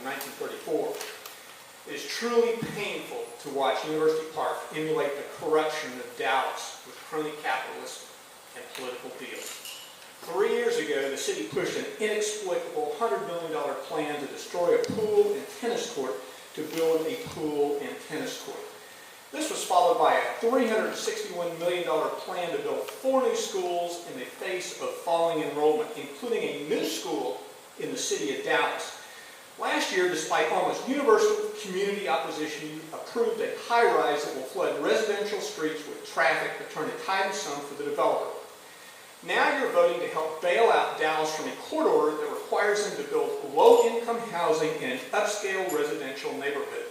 in 1934. It is truly painful to watch University Park emulate the corruption of Dallas with crony capitalists and political deals. 3 years ago, the city pushed an inexplicable $100 million plan to destroy a pool and tennis court to build a pool and tennis court. This was followed by a $361 million plan to build 4 new schools in the face of falling enrollment, including a new school in the city of Dallas. Last year, despite almost universal community opposition, you approved a high-rise that will flood residential streets with traffic that turned a tide and sum for the developer. Now you're voting to help bail out Dallas from a court order that requires them to build low-income housing in an upscale residential neighborhood.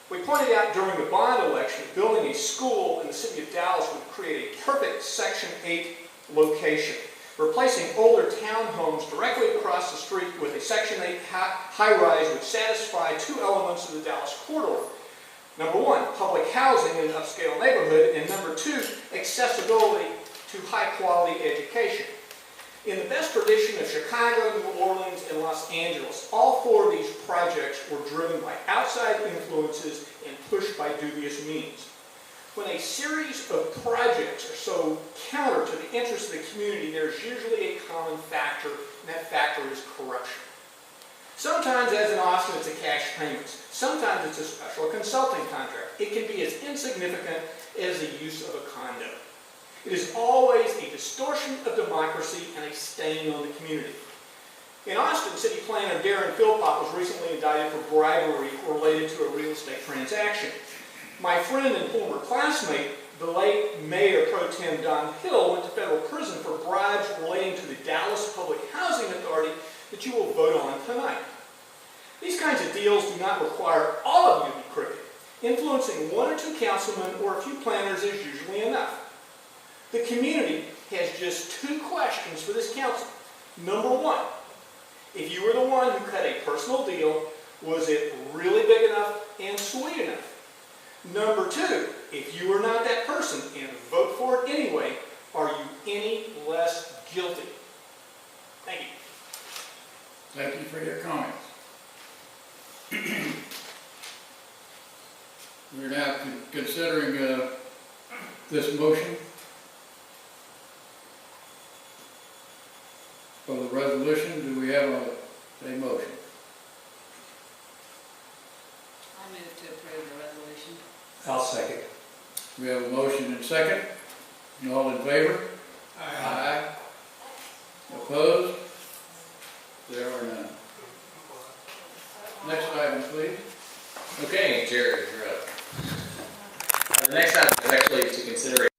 We pointed out during the bond election that building a school in the city of Dallas would create a perfect Section 8 location, replacing older townhomes directly across the street with a Section 8 high-rise would satisfy 2 elements of the Dallas court order. Number 1, public housing in an upscale neighborhood, and number 2, accessibility to high-quality education. In the best tradition of Chicago, New Orleans, and Los Angeles, all 4 of these projects were driven by outside influences and pushed by dubious means. When a series of projects are so counter to the interests of the community, there's usually a common factor, and that factor is corruption. Sometimes, as in Austin, it's a cash payment. Sometimes it's a special consulting contract. It can be as insignificant as the use of a condo. It is always a distortion of democracy and a stain on the community. In Austin, city planner Darren Philpott was recently indicted for bribery related to a real estate transaction. My friend and former classmate, the late Mayor Pro Tem Don Hill, went to federal prison for bribes relating to the Dallas Public Housing Authority that you will vote on tonight. These kinds of deals do not require all of you to be crooked. Influencing 1 or 2 councilmen or a few planners is usually enough. The community has just 2 questions for this council. Number 1, if you were the one who cut a personal deal, was it really big enough and sweet enough? Number 2, if you were not that person and vote for it anyway, are you any less guilty? Thank you. Thank you for your comments. We're now considering this motion for the resolution. Do we have a motion? I'll move to approve the resolution. I'll second. We have a motion and second. All in favor? Aye. Aye. Opposed? There are none. Next item, please. Okay, Jared, you're up. The next item is actually to consider